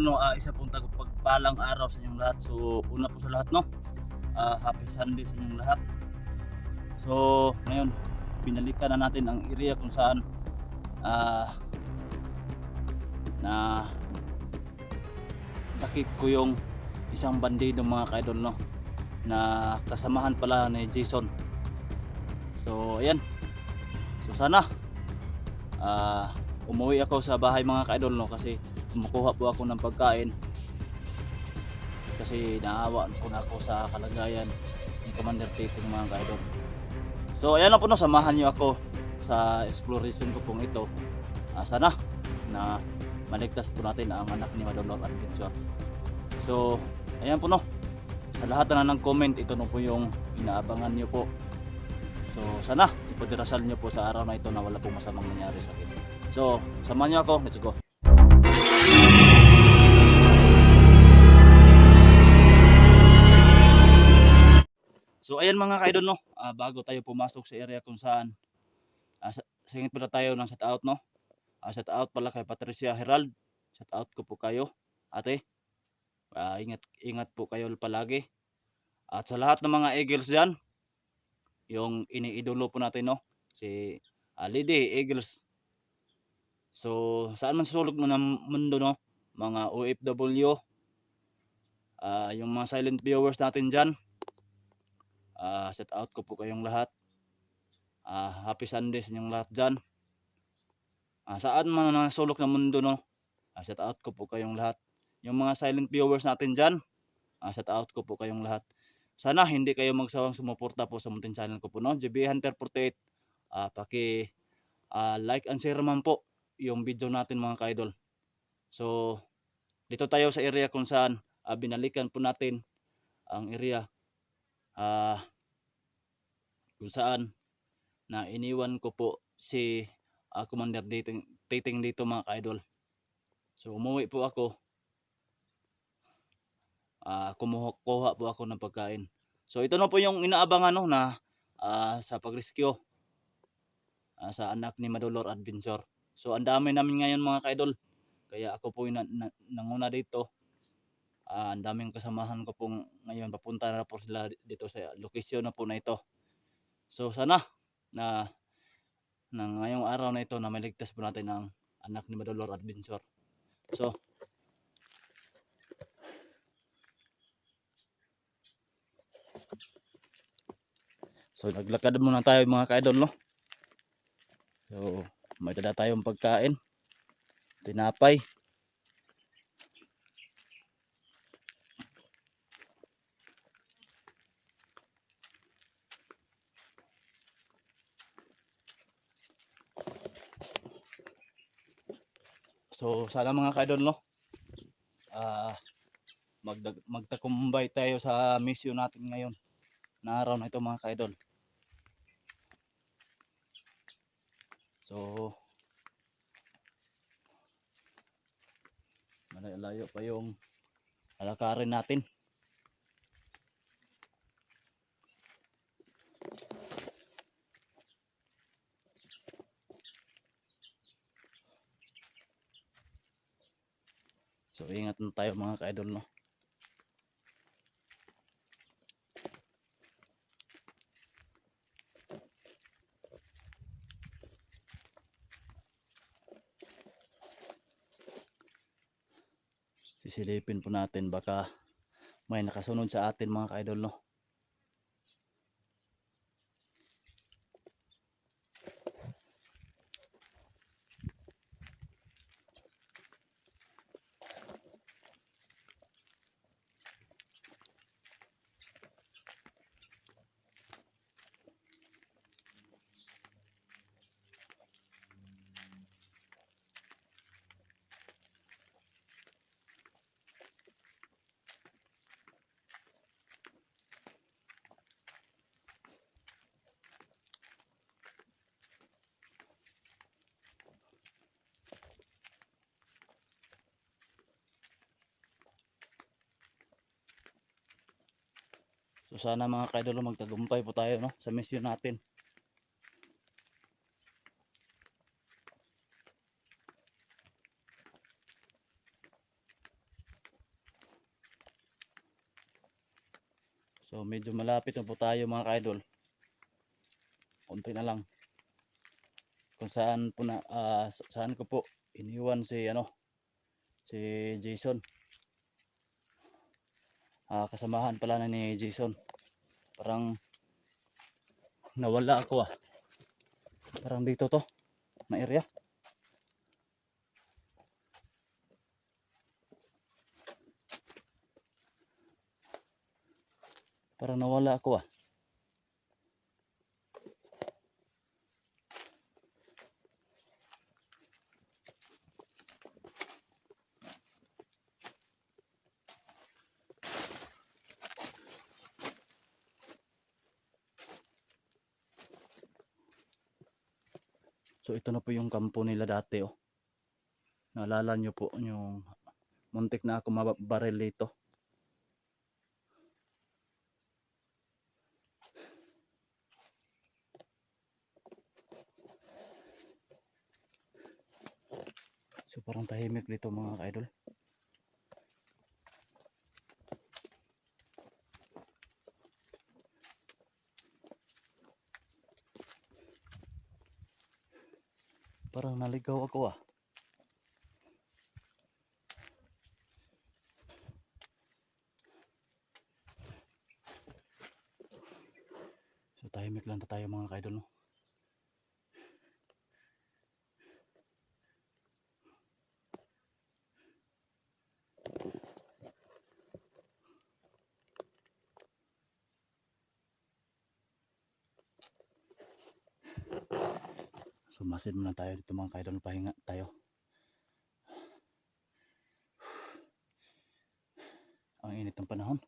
no, isa pong pagpalang araw sa inyong lahat. So una po sa lahat no, happy Sunday sa inyong lahat. So ngayon binalikan na natin ang area kung saan na nakit ko yung isang bandido mga kaidol no, na kasamahan pala ni Jason. So ayan, so sana umuwi ako sa bahay mga kaidol no, kasi kumukuha po ako ng pagkain kasi naawa po na ako sa kalagayan ni Commander Titing mga kaidol. So ayan lang po no, samahan niyo ako sa exploration ko pong ito. Sana na maligtas po natin ang anak ni Madolor Adventure. So ayan po no, sa lahat na nag-comment, ito no po yung inaabangan niyo po. So sana ipadirasal niyo po sa araw na ito na wala pong masamang nangyari sa akin. So samahan niyo ako, let's go. So ayan mga kaidol no, bago tayo pumasok sa area kung saan singit pala tayo ng shout out no. Shout out pala kay Patricia Herald. Shout out ko po kayo, ate. Ingat po kayo palagi. At sa lahat ng mga Eagles diyan, yung iniidolo po natin no, si Lady Eagles. So saan man sa sulok ng mundo no, mga OFW, yung mga silent viewers natin diyan, shout out ko po kayong lahat. Happy Sunday sa inyong lahat dyan. Saan man ang sulok ng mundo no, shout out ko po kayong lahat. Yung mga silent viewers natin dyan, shout out ko po kayong lahat. Sana hindi kayo magsawang sumuporta po sa munting channel ko po no, JB Hunter 48. Paki like and share man po yung video natin mga kaidol. So dito tayo sa area kung saan binalikan po natin ang area kung saan na iniwan ko po si Commander Titing dito mga kaidol. So umuwi po ako, kumuha po ako ng pagkain. So ito na po yung inaabangan no, na sa pag-rescue sa anak ni Madolor Adventure. So ang dami namin ngayon mga kaidol, kaya ako po yung nanguna dito. Ang daming kasamahan ko pong ngayon, papunta na po sila dito sa location na po na ito. So sana na ngayong araw na ito na maligtas po natin ang anak ni Madolor Adventure. So naglakad muna tayo mga kaidol no. So may dala tayong pagkain, tinapay. So sana mga kaidol no, magtakumbay tayo sa mission natin ngayon na araw na ito mga kaidol. So malayo pa yung alakarin natin. So ingat na tayo mga kaidol no. Sisilipin po natin, baka may nakasunod sa atin mga kaidol no. So sana mga kaidol magtagumpay po tayo no sa mission natin. So medyo malapit na po tayo mga ka-idol. Konti na lang. Kung saan po na saan ko po iniwan si si Jason. Kasamahan pala na ni Jason. Parang nawala ako Parang dito to na area. Parang nawala ako So ito na po yung kampo nila dati Naalala nyo po yung muntik na ako mabaril dito. So parang tahimik dito mga ka-idol. Parang naligaw ako So tahimik lang tayo mga ka-idol So masid muna tayo dito mga ka-idol, pahinga tayo. Ang init ng panahon.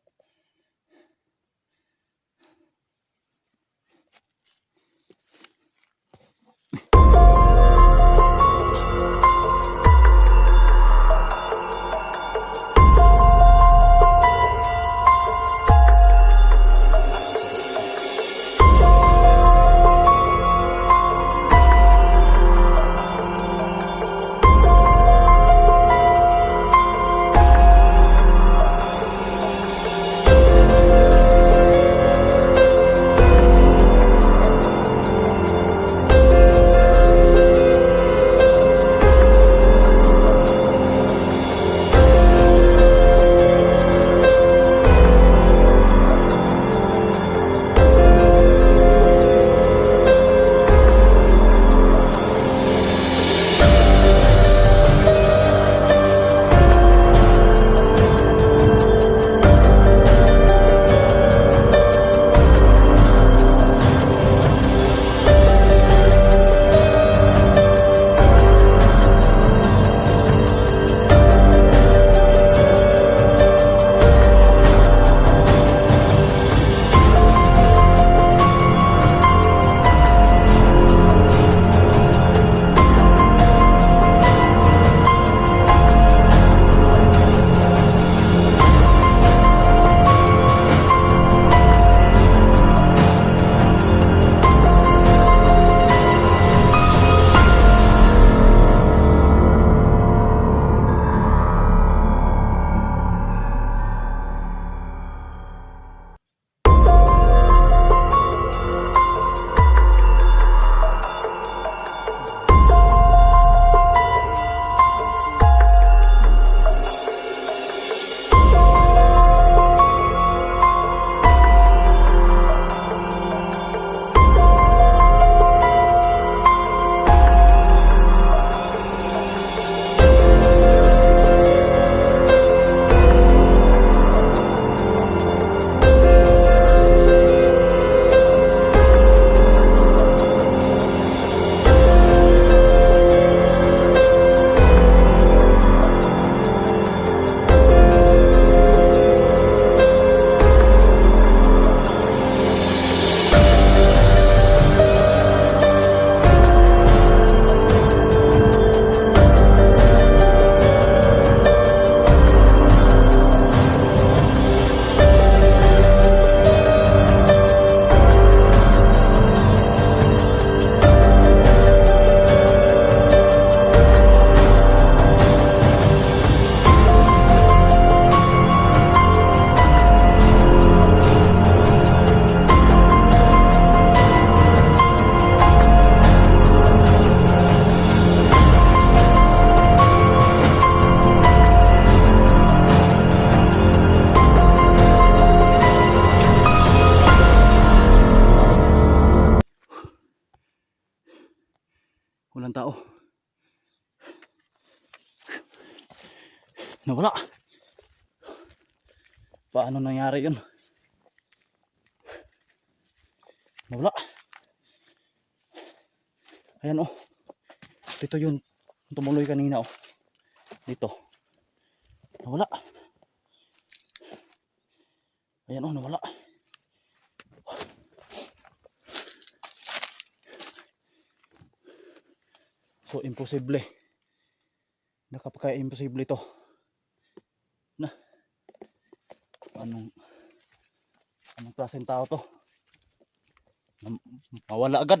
Nawala. Paano nangyari yun? Nawala. Ayan oh. Dito yun. Tumuloy kanina oh. Dito. Nawala. Ayan oh, nawala. So, imposible. Nakapakaya imposible to. Na. Anong klaseng tao to? Mawala agad.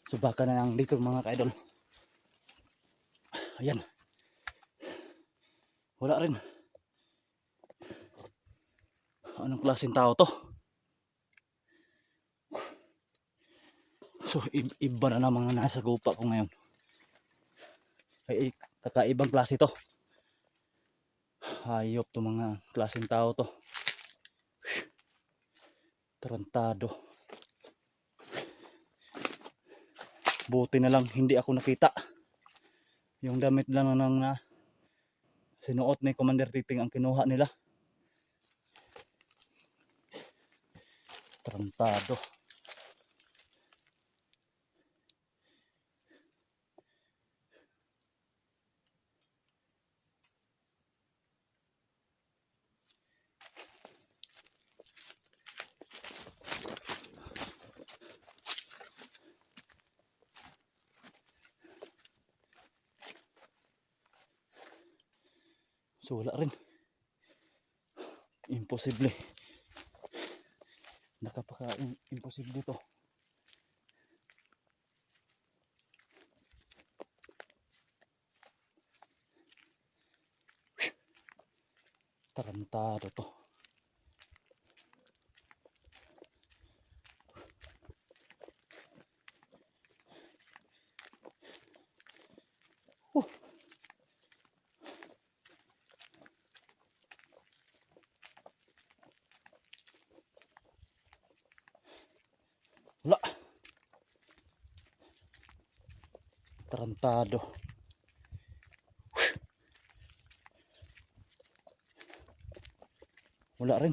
Subakan na lang dito mga ka-idol. Ayan. Wala rin. Anong klaseng tao to? So, iba na mga nasa gupa ko ngayon. Ay, kakaibang klase to. Hayop to mga klaseng tao to. Tarantado. Buti na lang hindi ako nakita. Yung damit lang na sinuot ni Commander Titing ang kinuha nila. Tarantado. So wala rin. Imposible. Imposible to. Tarantado to. Wala. Tarantado. Wala rin.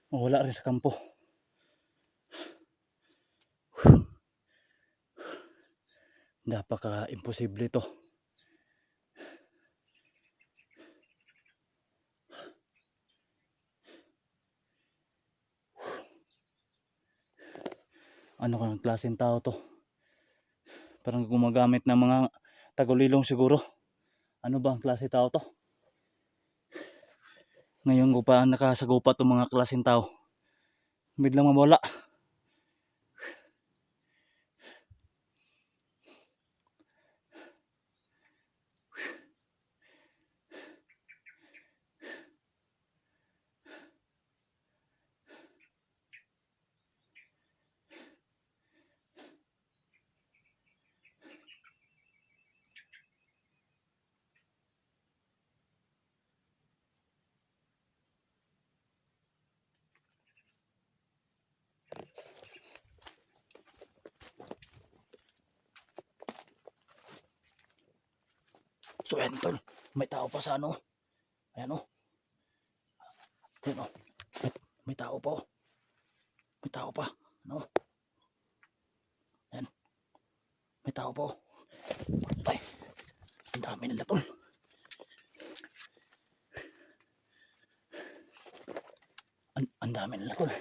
Wala rin sa kampo. Napaka-imposible to. Ano kang klaseng tao to? Parang gumagamit ng mga tagulilong siguro. Ano ba ang klase tao to? Ngayon ko pa nakasagupa itong mga klaseng tao. Biglang mawala. So ayan tol, may tao pa sa ano. Ayan o. Ayan o. May tao pa o. May tao pa. Ano? Ayan. May tao pa o. Ay. Ang dami nila tol. Ang dami nila tol.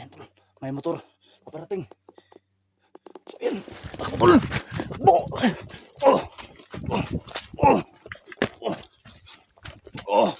Ayan tol, may motor. Paparating. So ayan, takbo tol. Takbo. Oh. Oh. Oh. Oh.